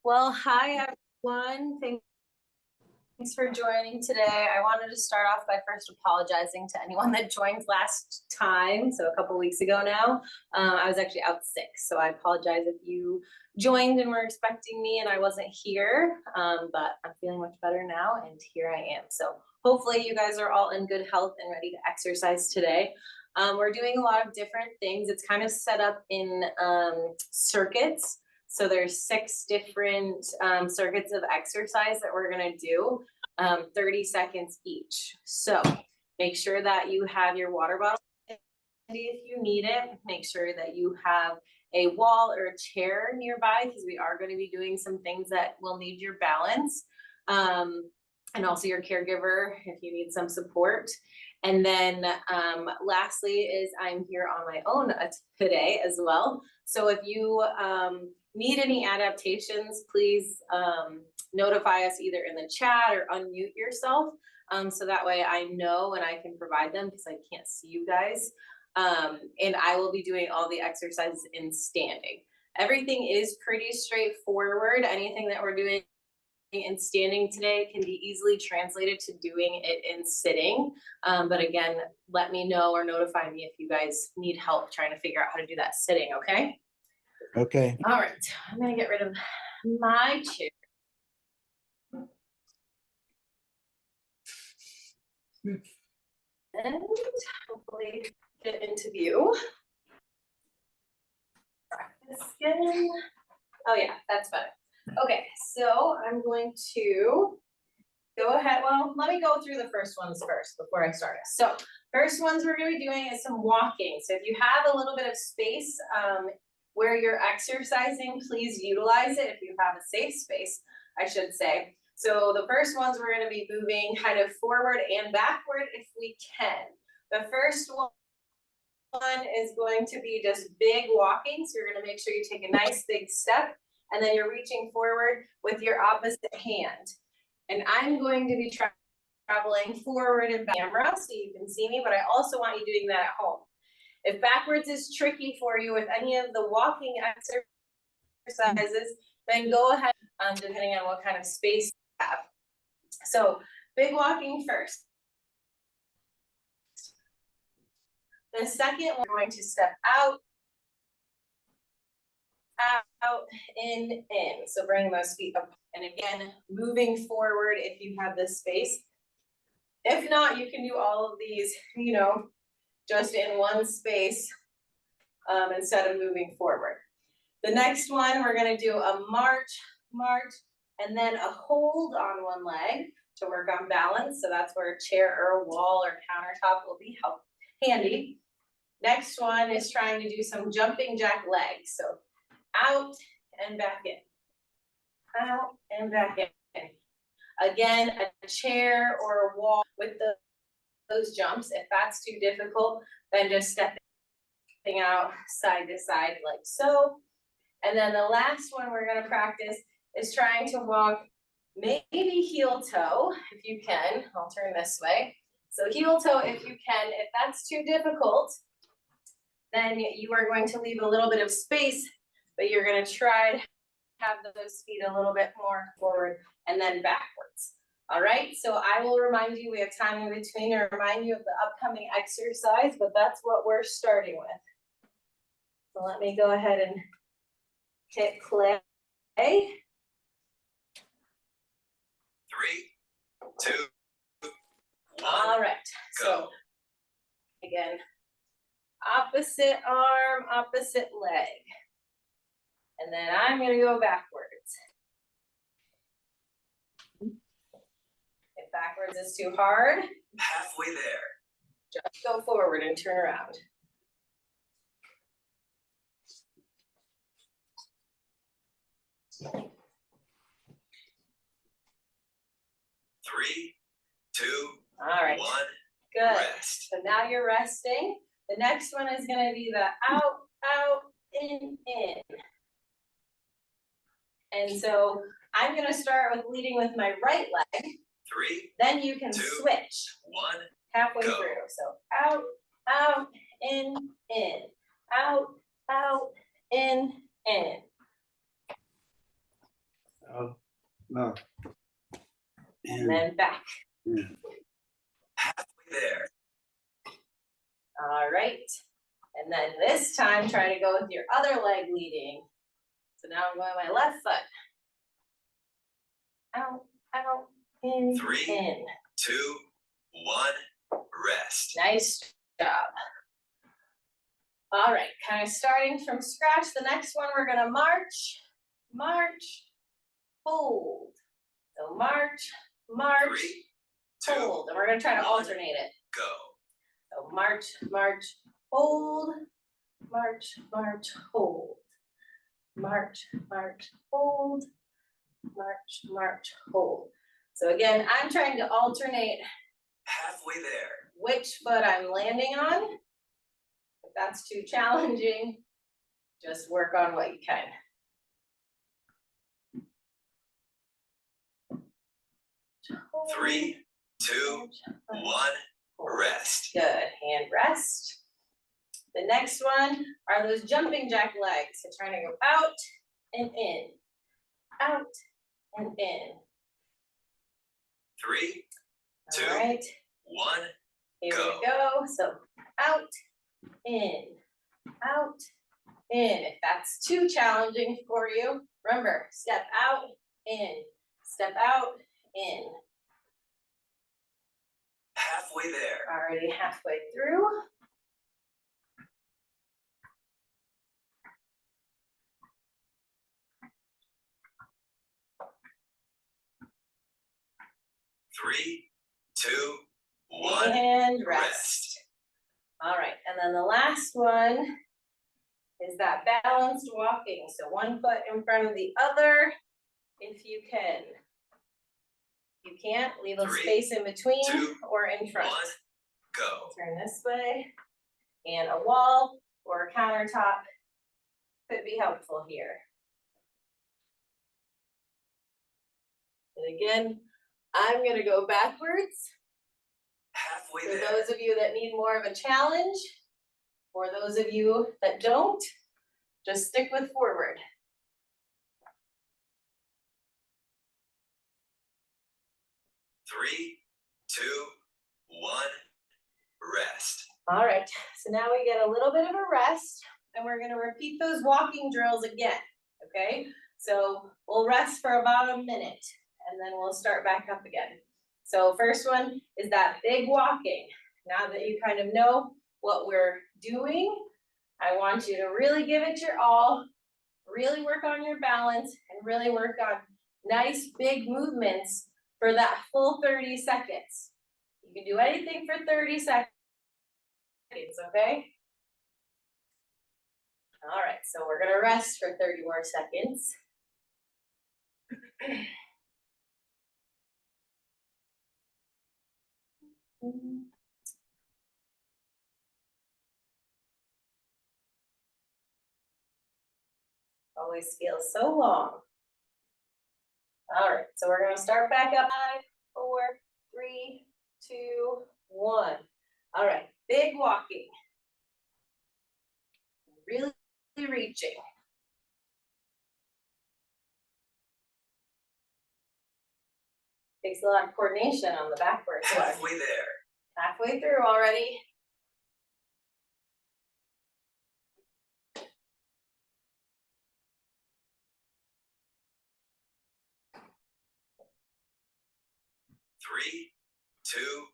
Well, hi everyone. Thanks for joining today. I wanted to start off by first apologizing to anyone that joined last time, so a couple weeks ago now. I was actually out sick, so I apologize if you joined and were expecting me and I wasn't here, but I'm feeling much better now and here I am. So hopefully you guys are all in good health and ready to exercise today. We're doing a lot of different things. It's kind of set up in circuits. So there's 6 different circuits of exercise that we're gonna do, 30 seconds each. So make sure that you have your water bottle handy if you need it. Make sure that you have a wall or a chair nearby because we are gonna be doing some things that will need your balance. And also your caregiver if you need some support. And then lastly is I'm here on my own today as well. So if you need any adaptations, please notify us either in the chat or unmute yourself. So that way I know and I can provide them because I can't see you guys. And I will be doing all the exercises in standing. Everything is pretty straightforward. Anything that we're doing in standing today can be easily translated to doing it in sitting. But again, let me know or notify me if you guys need help trying to figure out how to do that sitting, okay? Okay. All right, I'm gonna get rid of my chair. And hopefully get into view. Practice again. Oh yeah, that's better. Okay, so I'm going to go ahead. Well, let me go through the first ones first before I start it. So first ones we're gonna be doing is some walking. So if you have a little bit of space where you're exercising, please utilize it if you have a safe space, I should say. So the first ones we're gonna be moving kind of forward and backward if we can. The first one is going to be just big walking. So you're gonna make sure you take a nice big step and then you're reaching forward with your opposite hand. And I'm going to be traveling forward in camera so you can see me, but I also want you doing that at home. If backwards is tricky for you with any of the walking exercises, then go ahead, depending on what kind of space you have. So big walking first. The second, we're going to step out, in. So bring those feet up. And again, moving forward if you have this space. If not, you can do all of these, you know, just in one space instead of moving forward. The next one, we're gonna do a march, and then a hold on one leg to work on balance. So that's where a chair or a wall or countertop will be handy. Next one is trying to do some jumping jack legs. So out and back in, out and back in. Again, a chair or a wall with those jumps. If that's too difficult, then just stepping out side to side like so. And then the last one we're gonna practice is trying to walk maybe heel toe, if you can. I'll turn this way. So heel toe if you can. If that's too difficult, then you are going to leave a little bit of space, but you're gonna try to have those feet a little bit more forward and then backwards. All right, so I will remind you, we have time in between to remind you of the upcoming exercise, but that's what we're starting with. So let me go ahead and hit play. 3, 2, 1. All right, so again, opposite arm, opposite leg. And then I'm gonna go backwards. If backwards is too hard, Halfway there. just go forward and turn around. Three, 2, All right, 1. good. Rest. So now you're resting. The next one is gonna be the out, in. And so I'm gonna start with leading with my right leg. 3, Then you can 2, switch 1. halfway Go. through. So out, in, out, in. No. And then back. Halfway there. All right. And then this time, try to go with your other leg leading. So now I'm going my left foot. Out, out, in, 3, in. 2, 1, rest. Nice job. All right, kind of starting from scratch. The next one, we're gonna march, march, hold. So march, march, 3, 2, hold. And we're gonna try to alternate it. go. So march, march, hold, march, march, hold. March, march, hold, march, march, hold. So again, I'm trying to alternate Halfway there. which foot I'm landing on. If that's too challenging, just work on what you can. Hold, 3, 2, march, march, 1, hold. rest. Good, hand rest. The next one are those jumping jack legs. So trying to go out and in, out and in. 3, 2, All right, 1, here go. we go. So out, in, out, in. If that's too challenging for you, remember, step out, in, step out, in. Halfway there. Already halfway through. Three, 2, 1, And rest. rest. All right, and then the last one is that balanced walking. So one foot in front of the other, if you can. If you can't, leave a 3, space in between 2, or in front. 1, go. Turn this way, and a wall or a countertop could be helpful here. And again, I'm gonna go backwards. Halfway For there. those of you that need more of a challenge, or those of you that don't, just stick with forward. Three, 2, 1, rest. All right, so now we get a little bit of a rest, and we're gonna repeat those walking drills again, okay? So we'll rest for about a minute, and then we'll start back up again. So first one is that big walking. Now that you kind of know what we're doing, I want you to really give it your all, really work on your balance, and really work on nice big movements for that full 30 seconds. You can do anything for 30 seconds, okay? All right, so we're gonna rest for 30 more seconds. Always feels so long. All right, so we're gonna start back up. 5, 4, 3, 2, 1. All right, big walking. Really reaching. Takes a lot of coordination on the backwards one. Halfway there. Halfway through already. Three, 2,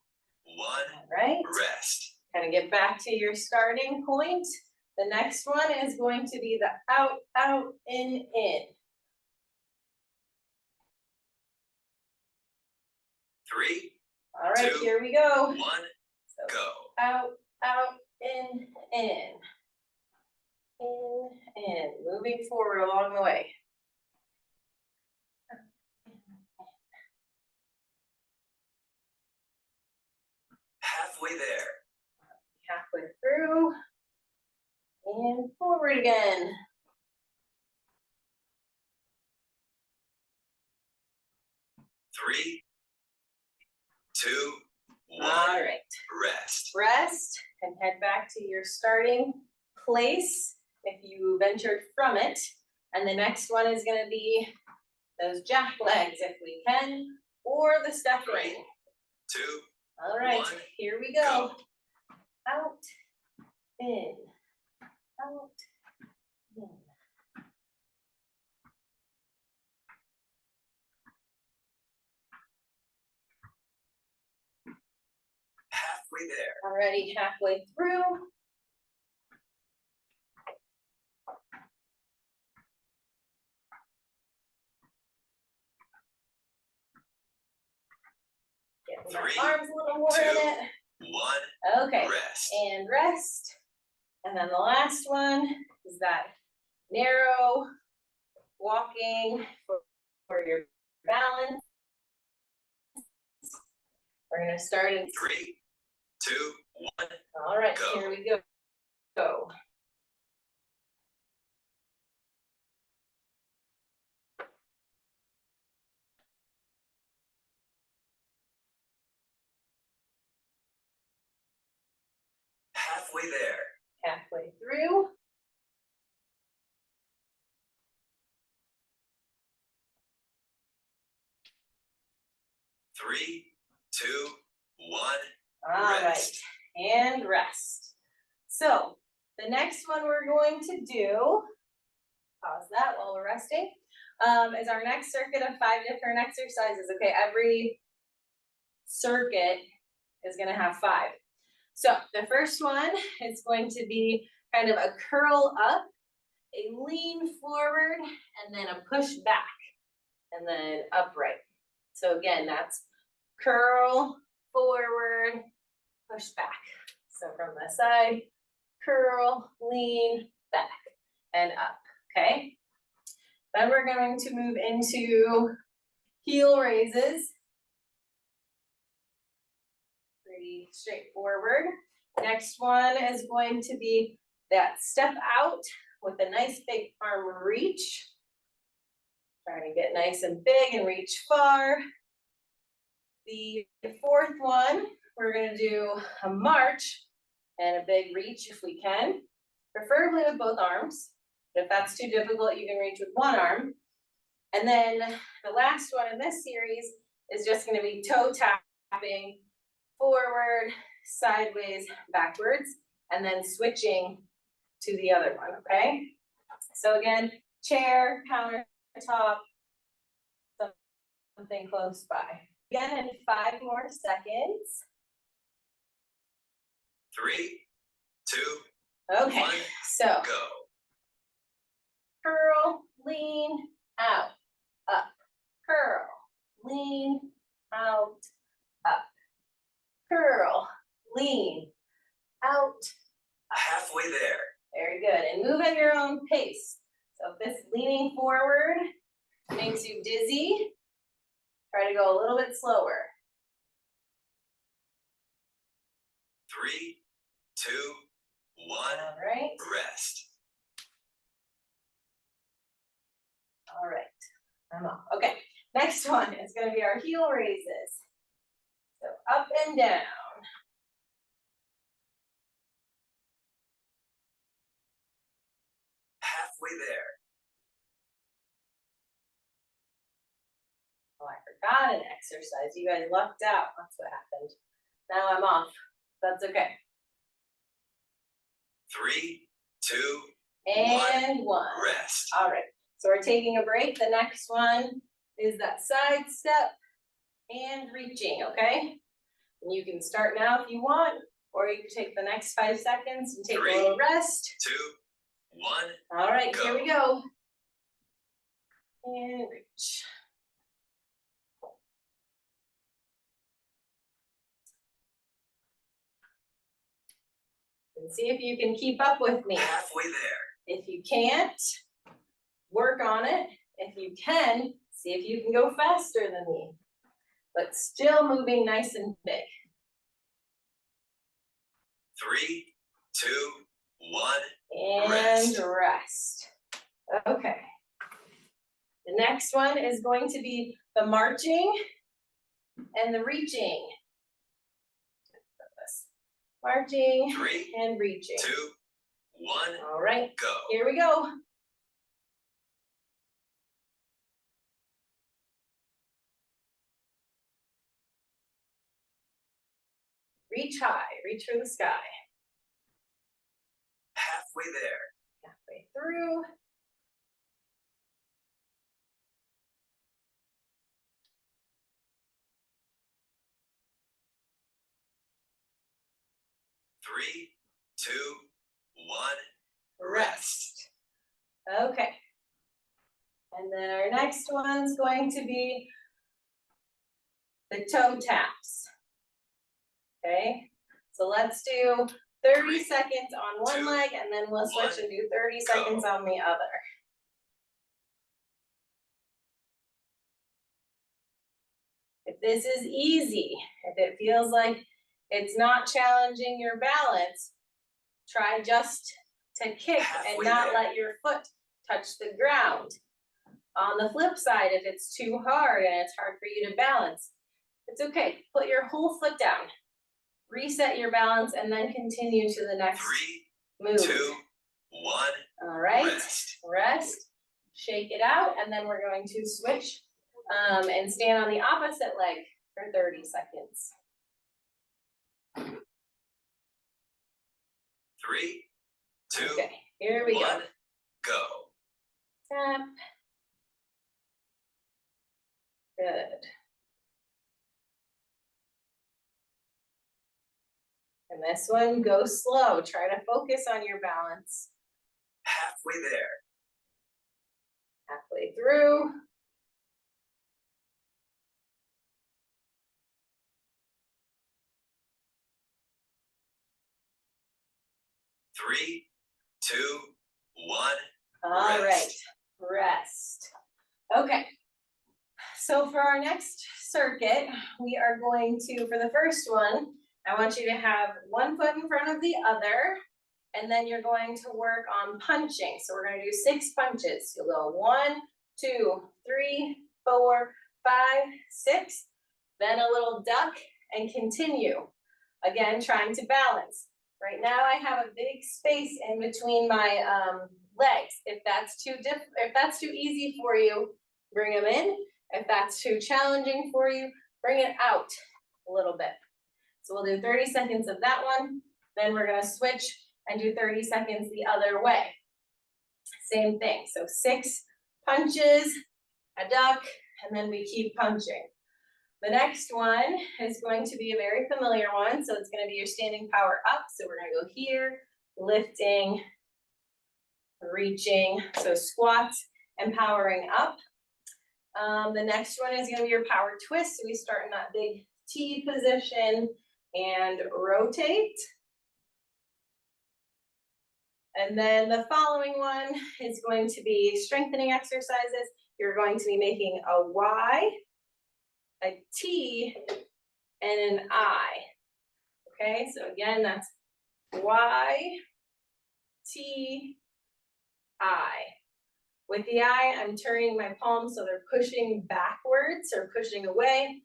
1, All right. rest. Kind of get back to your starting point. The next one is going to be the out, out, in. Three, All right, 2, here we go. 1, So go. out, out, in. In. Moving forward along the way. Halfway there. Halfway through. And forward again. Three, 2, 1, All right. rest. Rest and head back to your starting place if you ventured from it. And the next one is going to be those jack legs if we can, or the step in. 3, 2, All right, 1, here we go. Out, in, out, in. halfway there. Already halfway through. Get my 3, arms a little more 2, in it. 1, Okay, rest. and rest. And then the last one is that narrow walking for your balance. We're gonna start in 3, 2, 1. all right, Go. here we go. Go. Halfway there. Halfway through. Three, 2, 1. All right, Rest. and rest. So the next one we're going to do, pause that while we're resting, is our next circuit of 5 different exercises. Okay, every circuit is gonna have 5. So the first one is going to be kind of a curl up, a lean forward, and then a push back, and then upright. So again, that's curl, forward, push back. So from the side, curl, lean, back, and up, okay? Then we're going to move into heel raises. Pretty straightforward. Next one is going to be that step out with a nice big arm reach. Trying to get nice and big and reach far. The fourth one, we're gonna do a march and a big reach if we can, preferably with both arms. But if that's too difficult, you can reach with one arm. And then the last one in this series is just gonna be toe tapping, forward, sideways, backwards, and then switching to the other one, okay? So again, chair, countertop, something close by. Again, in 5 more seconds. 3, 2, Okay, 1, so go. curl, lean, out, up, curl, lean, out, up, curl, lean, out. Halfway there. Very good, and move at your own pace. So if this leaning forward makes you dizzy, try to go a little bit slower. 3, 2, 1. All right, Rest. all right, I'm off. Okay, next one is gonna be our heel raises. So up and down. Halfway there. Oh, I forgot an exercise. You guys lucked out. That's what happened. Now I'm off. That's okay. 3, 2, And 1. rest. All right. So we're taking a break. The next one is that side step and reaching, okay? And you can start now if you want, or you can take the next 5 seconds and take 3, a little rest. 2, 1. All right, go. here we go. And reach. And see if you can keep up with me. Halfway there. If you can't, work on it. If you can, see if you can go faster than me, but still moving nice and big. 3, 2, 1. And rest. Okay. The next one is going to be the marching and the reaching. Marching 3, and reaching. 2, 1. All right, Go. here we go. reach high, reach for the sky. Halfway there. Halfway through. Three, two, one. Rest. Okay. And then our next one's going to be the toe taps. Okay, so let's do 30 seconds on one leg, and then we'll switch and do 30 seconds on the other. If this is easy, if it feels like it's not challenging your balance, try just to kick and not let your foot touch the ground. On the flip side, if it's too hard and it's hard for you to balance, it's okay. Put your whole foot down, reset your balance, and then continue to the next move. 3, 2, 1. All right, Rest. Shake it out, and then we're going to switch and stand on the opposite leg for 30 seconds. 3, 2, okay, here we 1, go. Go. Tap. Good. And this one, go slow. Try to focus on your balance. Halfway there. Halfway through. Three, 2, 1. All right, rest. Okay, so for our next circuit, we are going to, for the first one, I want you to have one foot in front of the other, and then you're going to work on punching. So we're going to do 6 punches. You'll go 1, 2, 3, 4, 5, 6, then a little duck, and continue. Again, trying to balance. Right now I have a big space in between my legs. If that's too easy for you, bring them in. If that's too challenging for you, bring it out a little bit. So we'll do 30 seconds of that one. Then we're gonna switch and do 30 seconds the other way. Same thing, so 6 punches, a duck, and then we keep punching. The next one is going to be a very familiar one. So it's going to be your standing power up. So we're going to go here, lifting, reaching. So squats and powering up. The next one is going to be your power twist. So we start in that big T position and rotate. And then the following one is going to be strengthening exercises. You're going to be making a Y, a T, and an I. Okay, so again, that's Y, T, I. With the I, I'm turning my palms so they're pushing backwards or pushing away.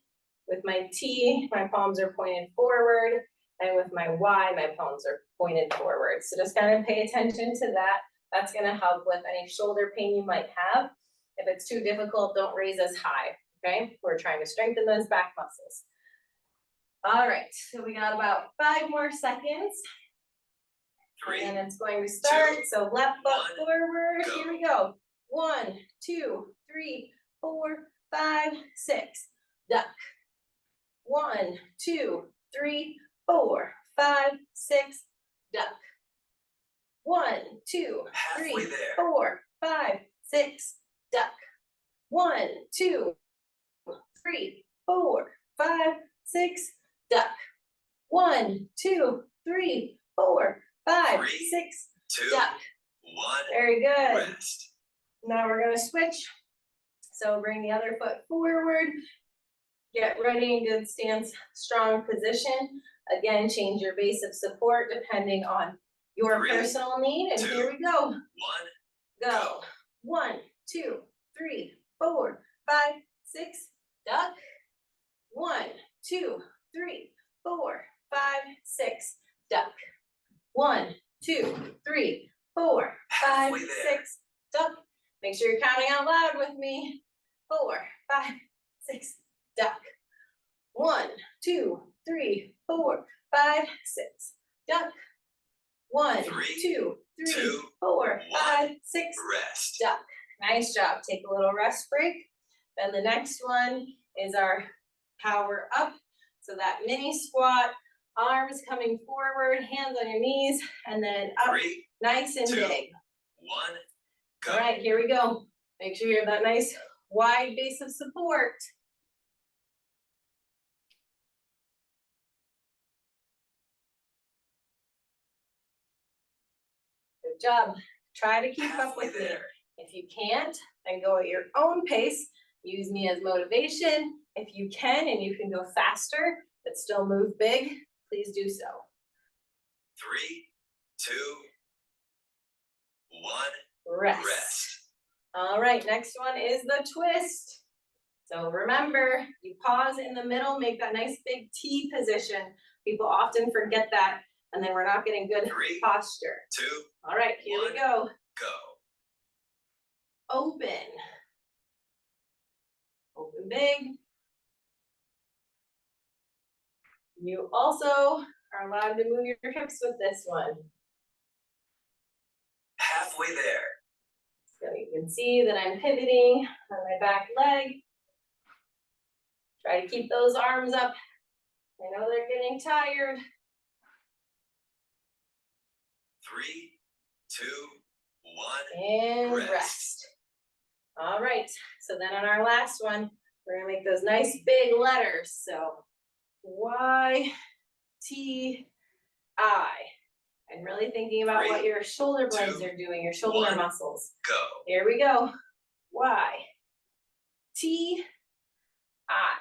With my T, my palms are pointed forward. And with my Y, my palms are pointed forward. So just kind of pay attention to that. That's going to help with any shoulder pain you might have. If it's too difficult, don't raise as high. Okay, we're trying to strengthen those back muscles. All right, so we got about 5 more seconds. 3, and it's going to start. 2, so left foot 1, forward. go. Here we go. 1, 2, 3, 4, 5, 6. Duck. 1, 2, 3, 4, 5, 6. Duck. 1, 2, 3, 4, 5, 6. Duck. 1, 2, 3, 4, 5, 6. Duck. 1, 2, 3, 4, 5, 6. 2, duck. 1. Very good. Rest. Now we're going to switch. So bring the other foot forward. Get ready in good stance, strong position. Again, change your base of support depending on your 3, personal need. And 2, here we go. 1. Go. 1, 2, 3, 4, 5, 6. Duck. 1, 2, 3, 4, 5, 6. Duck. 1, 2, 3, 4, 5, 6. Duck. Make sure you're counting out loud with me. 4, 5, 6. Duck. 1, 2, 3, 4, 5, 6, duck. 1, Three, 2, 3, two, 4, 5, 6, Rest. duck. Nice job. Take a little rest break. Then the next one is our power up. So that mini squat, arms coming forward, hands on your knees, and then up, 3, nice and 2, big. 1, go. All right, here we go. Make sure you have that nice wide base of support. Good job. Try to keep up Halfway with me. there. If you can't, then go at your own pace. Use me as motivation. If you can and you can go faster, but still move big, please do so. 3, 2, 1, Rest. All right, next one is the twist. So remember, you pause in the middle, make that nice big T position. People often forget that, and then we're not getting good 3, posture. 2, All right, here we 1. go. go. Open. Open big. You also are allowed to move your hips with this one. Halfway there. So you can see that I'm pivoting on my back leg. Try to keep those arms up. I know they're getting tired. 3, 2, 1. And rest. All right, so then on our last one, we're gonna make those nice big letters. So Y, T, I. And really thinking about what your shoulder blades are doing, your shoulder muscles. Go. Here we go. Y, T, I.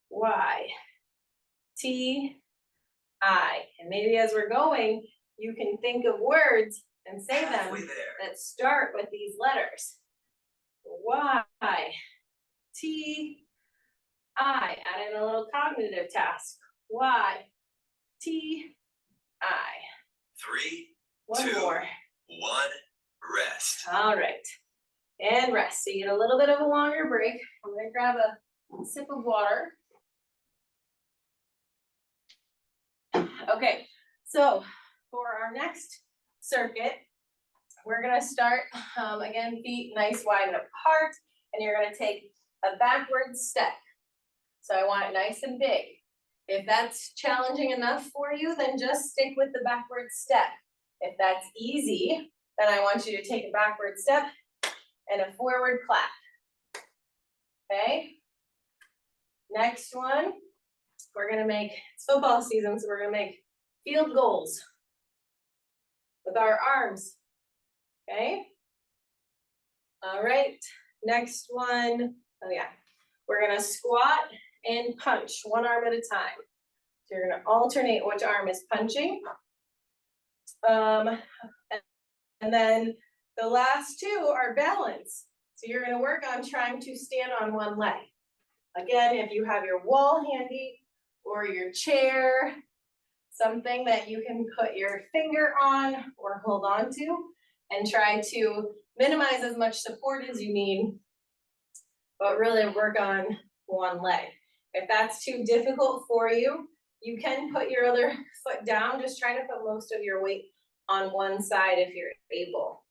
Y, T, I. And maybe as we're going, you can think of words and say Halfway them there. that start with these letters. Y, T, I. Add in a little cognitive task. Y, T, I. 3, One 2, more. 1. Rest. All right. And rest. So you get a little bit of a longer break. I'm going to grab a sip of water. Okay, so for our next circuit, we're gonna start, again, feet nice wide and apart, and you're gonna take a backward step. So I want it nice and big. If that's challenging enough for you, then just stick with the backward step. If that's easy, then I want you to take a backward step and a forward clap. Okay? Next one, we're gonna make, it's football season, so we're gonna make field goals with our arms. Okay? All right, next one, oh yeah. We're gonna squat and punch, one arm at a time. So you're gonna alternate which arm is punching. And then the last two are balance. So you're gonna work on trying to stand on one leg. Again, if you have your wall handy or your chair, something that you can put your finger on or hold on to, and try to minimize as much support as you need, but really work on one leg. If that's too difficult for you, you can put your other foot down. Just try to put most of your weight on one side if you're able.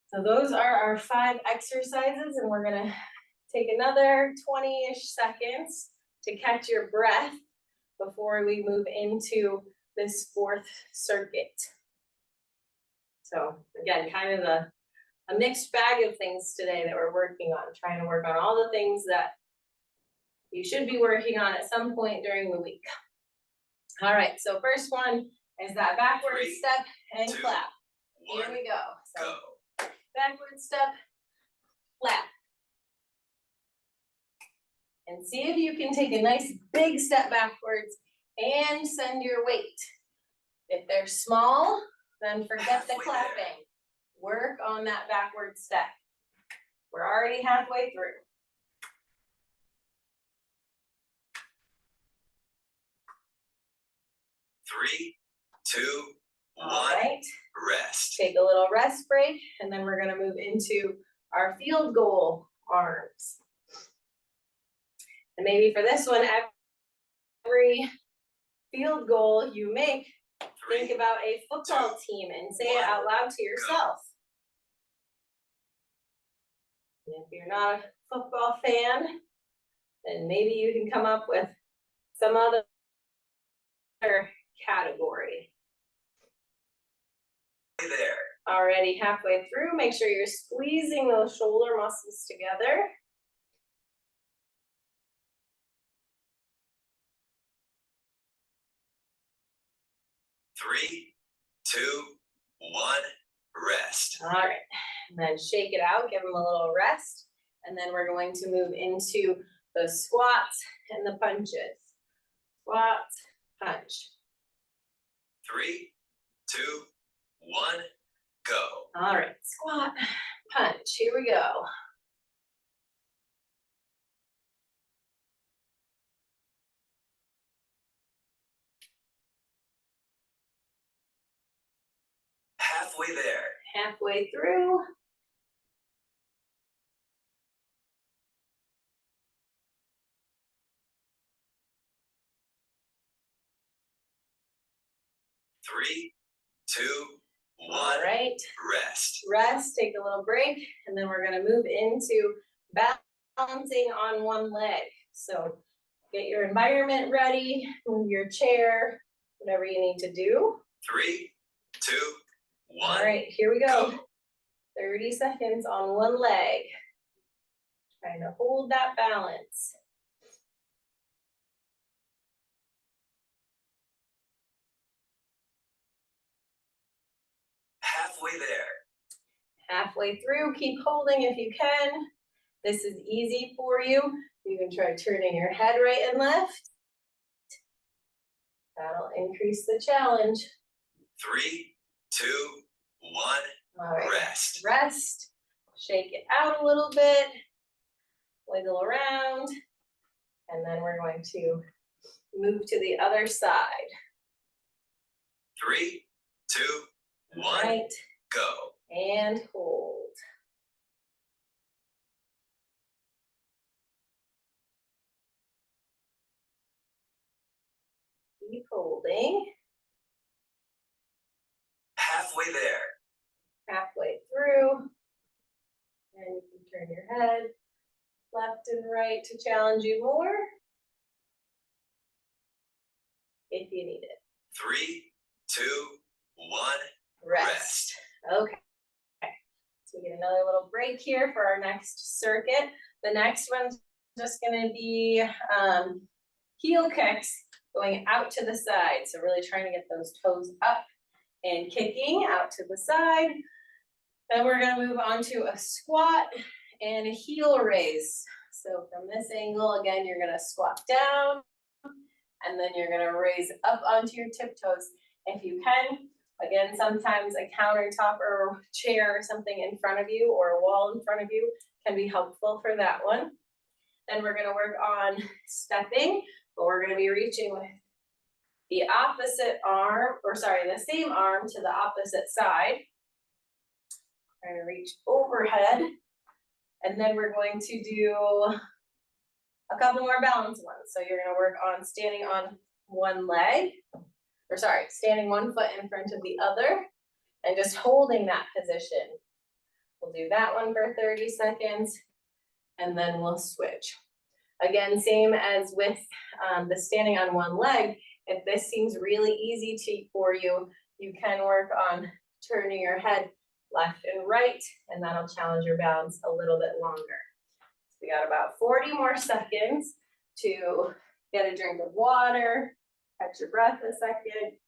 So those are our 5 exercises, and we're gonna take another 20-ish seconds to catch your breath before we move into this 4th circuit. So again, kind of a mixed bag of things today that we're working on, trying to work on all the things that you should be working on at some point during the week. All right, so first one is that backward 3, step and 2, clap. 1. Here we go. So Go. backward step, clap. And see if you can take a nice big step backwards and send your weight. If they're small, then forget the Halfway clapping. there. Work on that backward step. We're already halfway through. Three, two, All one. right, Rest. take a little rest break, and then we're gonna move into our field goal arms. And maybe for this one, every field goal you make, think 3, about a football team and say it out loud to yourself. And if you're not a football fan, then maybe you can come up with some other category. there. Already halfway through, make sure you're squeezing those shoulder muscles together. Three, two, one, rest. All right, and then shake it out, give them a little rest, and then we're going to move into the squats and the punches. Squat, punch. 3, 2, 1, go. All right, squat, punch, here we go. Halfway there. Halfway through. Three, two, one. All right. Rest. Rest, take a little break, and then we're gonna move into balancing on one leg. So get your environment ready, move your chair, whatever you need to do. 3, 2, 1. All right, here we go. Go. 30 seconds on one leg. Trying to hold that balance. Halfway there. Halfway through, keep holding if you can. This is easy for you. You can try turning your head right and left. That'll increase the challenge. 3, 2, 1. All right. Rest. Rest. Shake it out a little bit. Wiggle around. And then we're going to move to the other side. 3, 2, 1. Right. Go. And hold. Keep holding. Halfway there. Halfway through. And you can turn your head left and right to challenge you more if you need it. 3, 2, 1. Rest. Okay. So we get another little break here for our next circuit. The next one's just going to be heel kicks going out to the side. So really trying to get those toes up and kicking out to the side. Then we're going to move on to a squat and a heel raise. So from this angle, again, you're going to squat down and then you're going to raise up onto your tiptoes if you can. Again, sometimes a countertop or chair or something in front of you or a wall in front of you can be helpful for that one. Then we're going to work on stepping, but we're going to be reaching with the opposite arm, or sorry, the same arm to the opposite side. We're going to reach overhead, and then we're going to do a couple more balance ones. So you're going to work on standing on one leg, or sorry, standing one foot in front of the other, and just holding that position. We'll do that one for 30 seconds, and then we'll switch. Again, same as with the standing on one leg. If this seems really easy for you, you can work on turning your head left and right, and that'll challenge your balance a little bit longer. So we got about 40 more seconds to get a drink of water, catch your breath a second.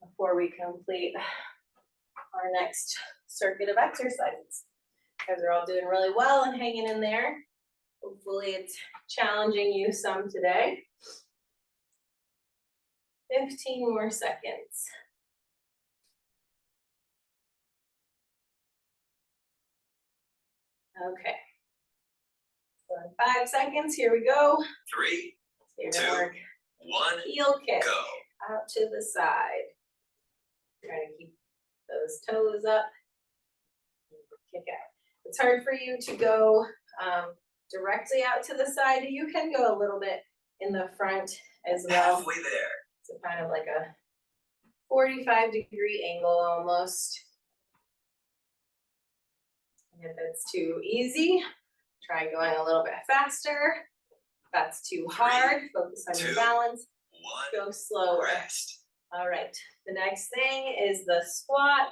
Before we complete our next circuit of exercises. You guys are all doing really well and hanging in there. Hopefully it's challenging you some today. 15 more seconds. Okay. So in 5 seconds, here we go. 3, So you're 2, gonna work 1. heel kick Go. out to the side. Trying to keep those toes up. Kick out. It's hard for you to go directly out to the side. You can go a little bit in the front as well. Halfway there. So kind of like a 45-degree angle almost. If it's too easy, try going a little bit faster. If that's too hard, focus on your balance. Go slower. Rest. All right, the next thing is the squat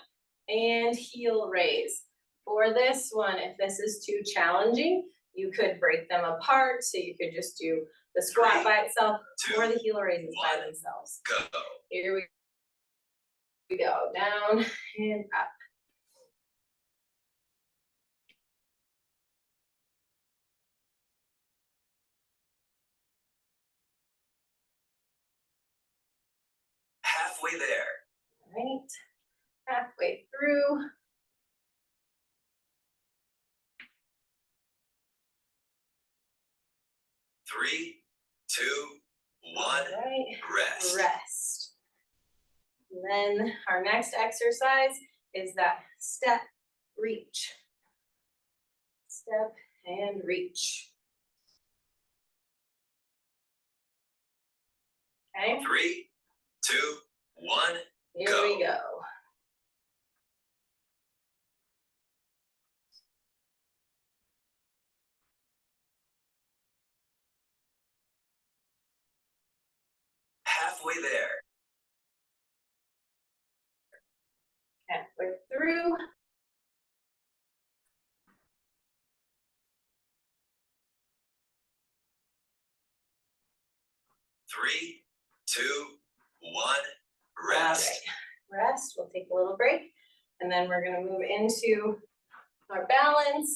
and heel raise. For this one, if this is too challenging, you could break them apart. So you could just do the squat by itself or the heel raises by themselves. Go. Here we go, down and up. Halfway there. Right, halfway through. Three, two, one. Right. Rest. Rest. And then our next exercise is that step, reach. Step and reach. Okay. 3, 2, 1. Here go. we go. Halfway there. Halfway through. Three, two, one. Rest. Rest. All right. Rest. We'll take a little break. And then we're going to move into our balance.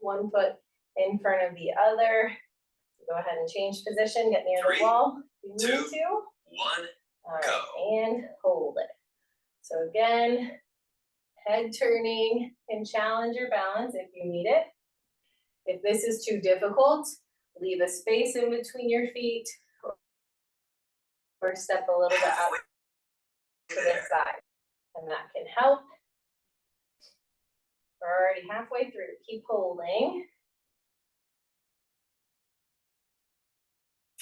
One foot in front of the other. Go ahead and change position. Get near the wall. If you need to. 1. All right. Go. And hold it. So again, head turning and challenge your balance if you need it. If this is too difficult, leave a space in between your feet or step a little bit out to the side. And that can help. We're already halfway through. Keep holding.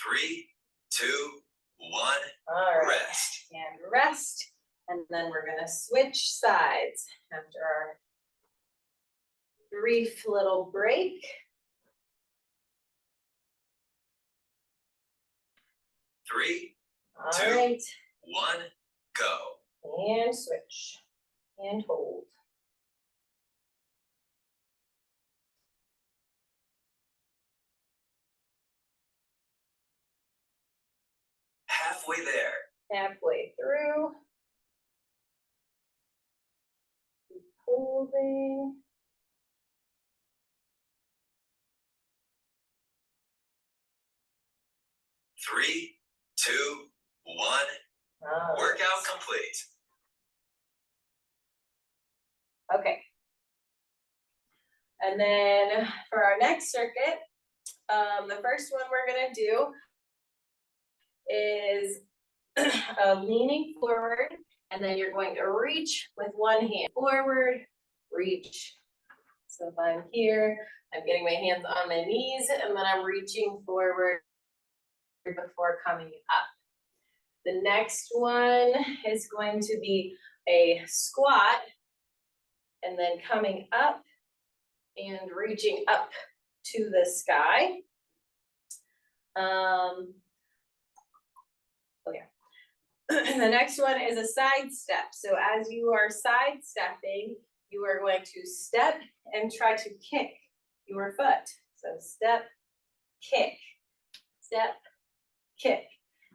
3, 2, 1. All right. Rest. And rest. And then we're going to switch sides after our brief little break. 3, All 2, right. 1. Go. And switch. And hold. Halfway there. Halfway through. Keep holding. Three, 2, 1. All Workout right. complete. Okay. And then for our next circuit, the first one we're gonna do is leaning forward, and then you're going to reach with one hand forward, reach. So if I'm here, I'm getting my hands on my knees, and then I'm reaching forward before coming up. The next one is going to be a squat, and then coming up and reaching up to the sky. The next one is a side step. So as you are sidestepping, you are going to step and try to kick your foot. So step, kick, step, kick.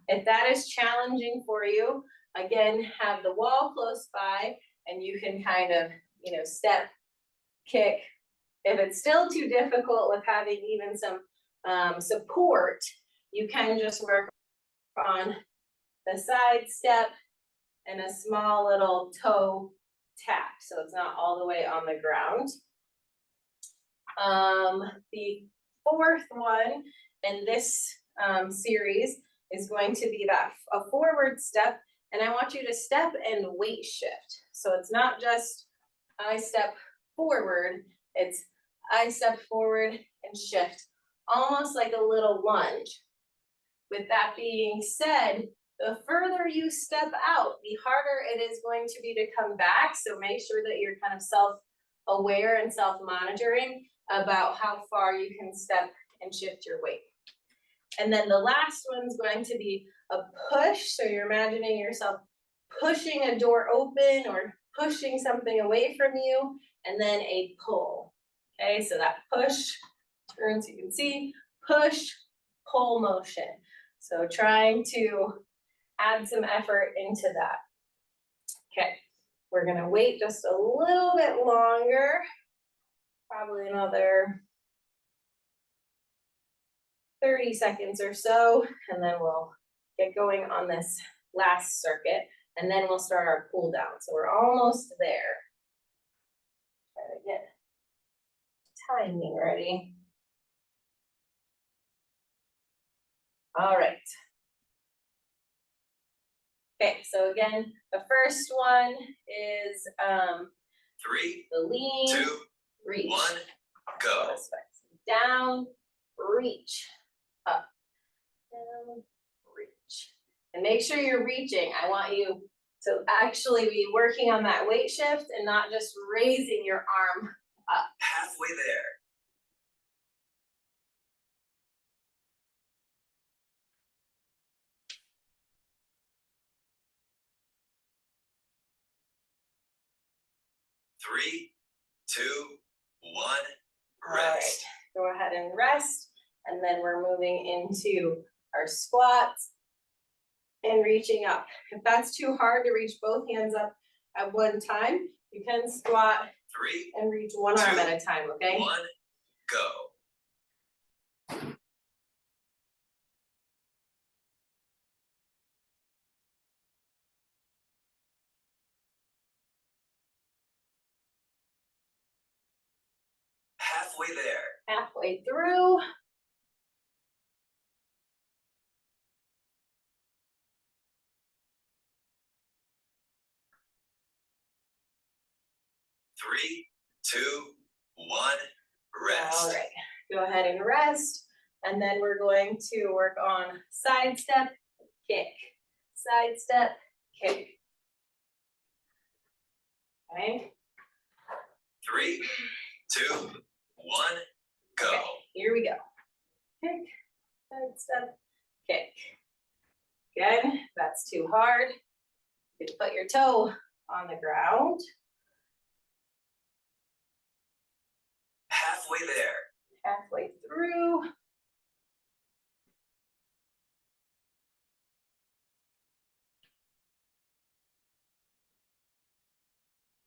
If that is challenging for you, again, have the wall close by and you can kind of, step, kick. If it's still too difficult with having even some support, you can just work on the side step and a small little toe tap, so it's not all the way on the ground. The fourth one in this series is going to be a forward step, and I want you to step and weight shift. So it's not just I step forward, it's I step forward and shift almost like a little lunge. With that being said, the further you step out, the harder it is going to be to come back. So make sure that you're kind of self-aware and self-monitoring about how far you can step and shift your weight. And then the last one's going to be a push. So you're imagining yourself pushing a door open or pushing something away from you, and then a pull. Okay, so that push, turn so you can see, push, pull motion. So trying to add some effort into that. Okay, we're gonna wait just a little bit longer, probably another 30 seconds or so, and then we'll get going on this last circuit, and then we'll start our cool down. So we're almost there. Try to get timing ready. All right. Okay, so again, the first one is 3, the lean, 2, reach. 1, go. Down, reach, up, down, reach. And make sure you're reaching. I want you to actually be working on that weight shift and not just raising your arm up. Halfway there. 3, 2, 1, rest. All right, go ahead and rest. And then we're moving into our squats and reaching up. If that's too hard to reach both hands up at one time, you can squat 3 and reach one arm at a time, okay? 1, go. Halfway there. Halfway through. 3, 2, 1, rest. All right, go ahead and rest. And then we're going to work on side step, kick, side step, kick. Okay. 3, 2, 1, go. Okay, here we go. Kick, side step, kick. Again, if that's too hard, you can put your toe on the ground. Halfway there. Halfway through.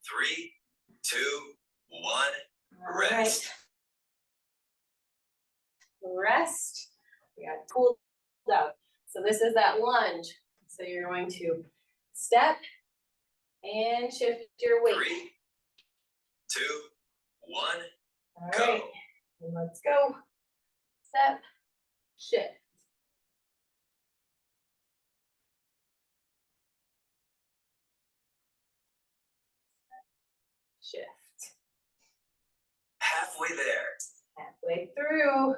3, 2, 1, All rest. right. Rest. We got cooled out. So this is that lunge. So you're going to step and shift your weight. 3, 2, 1, All go. right. And let's go. Step, shift. Shift. Halfway there. Halfway through.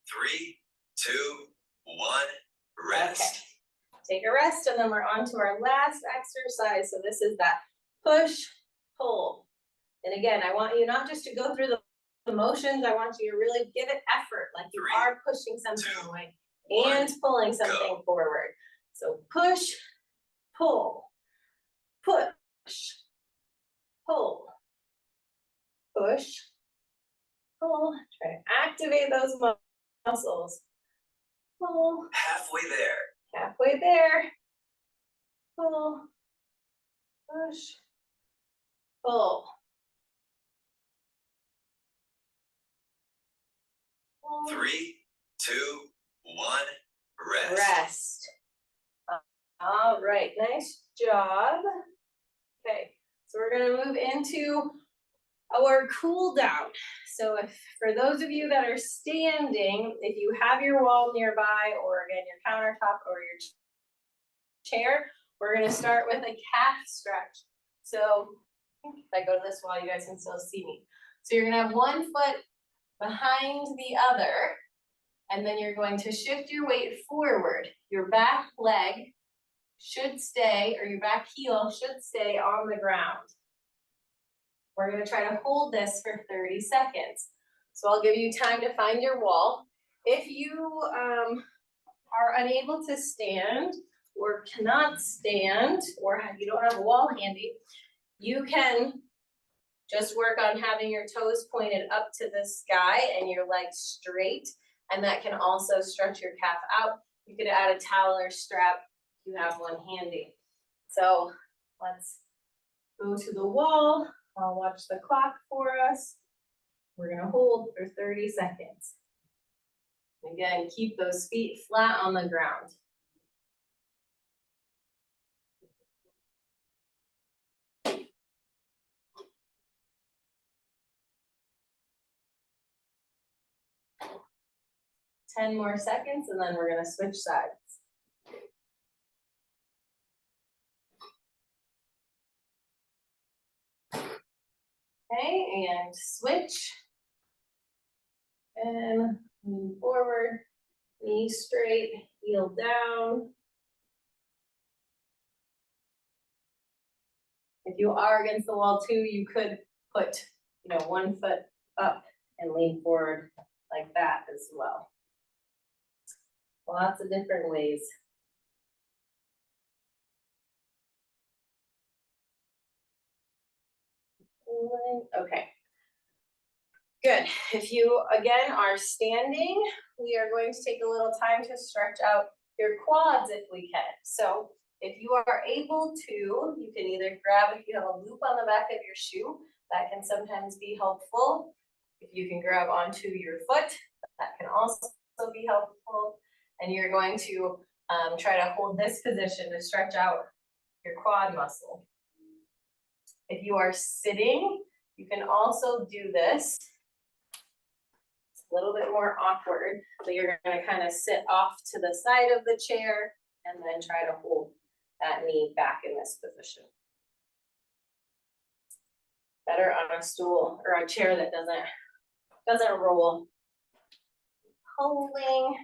3, 2, 1, rest. Okay. Take a rest, and then we're on to our last exercise. So this is that push, pull. And again, I want you not just to go through the motions, I want you to really give it effort, like you 3, are pushing something 2, away 1, and pulling something go. forward. So push, pull, push, pull, push, pull. Try to activate those muscles. Pull, Halfway there. halfway there. Pull, push, pull. Pull. 3, 2, 1, rest. Rest. All right, nice job. Okay, so we're gonna move into our cool down. So if for those of you that are standing, if you have your wall nearby, or again, your countertop or your chair, We're gonna start with a calf stretch. So if I go to this wall, you guys can still see me. So you're gonna have one foot behind the other, and then you're going to shift your weight forward. Your back leg should stay, or your back heel should stay on the ground. We're gonna try to hold this for 30 seconds. So I'll give you time to find your wall. If you are unable to stand or cannot stand, or you don't have a wall handy, you can just work on having your toes pointed up to the sky and your legs straight, and that can also stretch your calf out. You could add a towel or strap if you have one handy. So let's go to the wall. I'll watch the clock for us. We're gonna hold for 30 seconds. Again, keep those feet flat on the ground. Ten more seconds, and then we're gonna switch sides. Okay, and switch. And move forward, knee straight, heel down. If you are against the wall too, you could put, one foot up and lean forward like that as well. Lots of different ways. Okay. Good. If you, again, are standing, we are going to take a little time to stretch out your quads if we can. So if you are able to, you can either grab, if you have a loop on the back of your shoe, that can sometimes be helpful. If you can grab onto your foot, that can also be helpful. And you're going to try to hold this position to stretch out your quad muscle. If you are sitting, you can also do this. It's a little bit more awkward, but you're gonna kind of sit off to the side of the chair and then try to hold that knee back in this position. Better on a stool or a chair that doesn't roll. Holding.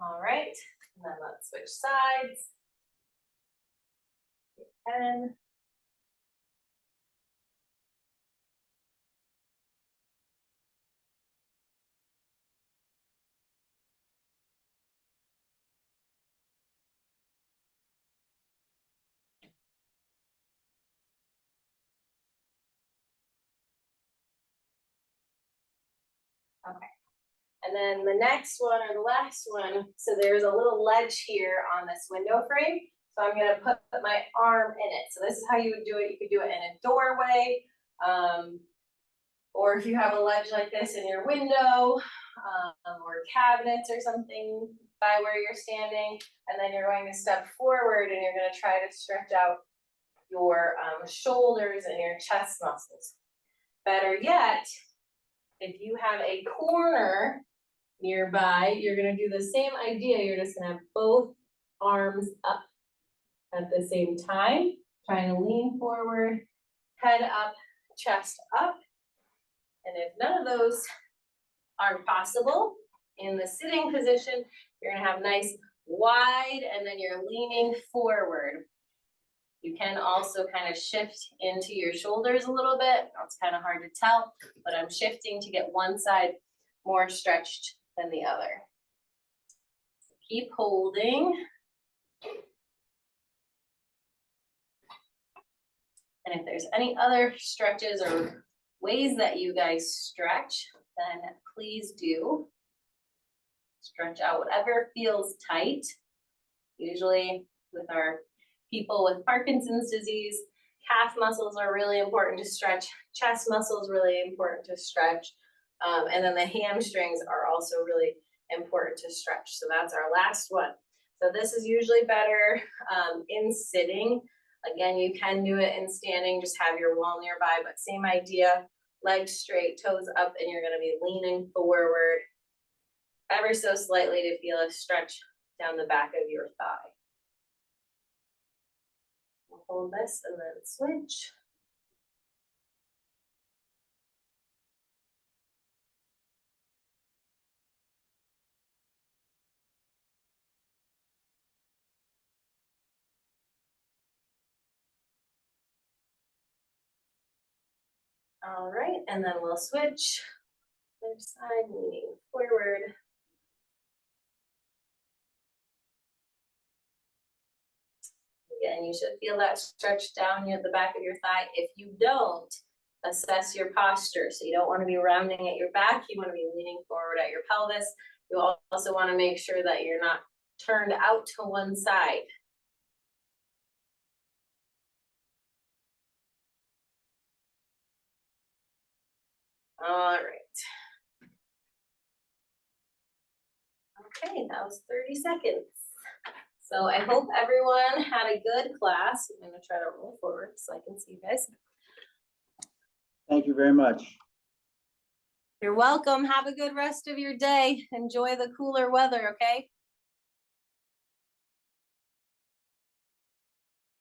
All right, and then let's switch sides. 10. Okay. And then the next one or the last one, so there's a little ledge here on this window frame. So I'm gonna put my arm in it. So this is how you would do it. You could do it in a doorway, or if you have a ledge like this in your window, or cabinets or something by where you're standing. And then you're going to step forward and you're gonna try to stretch out your shoulders and your chest muscles. Better yet, if you have a corner nearby, you're gonna do the same idea. You're just gonna have both arms up at the same time, trying to lean forward, head up, chest up. And if none of those are possible, in the sitting position, you're gonna have nice wide, and then you're leaning forward. You can also kind of shift into your shoulders a little bit. It's kind of hard to tell, but I'm shifting to get one side more stretched than the other. So keep holding. And if there's any other stretches or ways that you guys stretch, then please do. Stretch out whatever feels tight. Usually with our people with Parkinson's disease, calf muscles are really important to stretch, chest muscles really important to stretch, and then the hamstrings are also really important to stretch. So that's our last one. So this is usually better in sitting. Again, you can do it in standing, just have your wall nearby, but same idea, legs straight, toes up, and you're gonna be leaning forward. ever so slightly to feel a stretch down the back of your thigh. We'll hold this and then switch. All right, and then we'll switch. Other side, leaning forward. Again, you should feel that stretch down near the back of your thigh. If you don't, assess your posture. So you don't want to be rounding at your back. You want to be leaning forward at your pelvis. You also want to make sure that you're not turned out to one side. All right. Okay, that was 30 seconds. So I hope everyone had a good class. I'm going to try to roll forward so I can see you guys. Thank you very much. You're welcome. Have a good rest of your day. Enjoy the cooler weather, okay?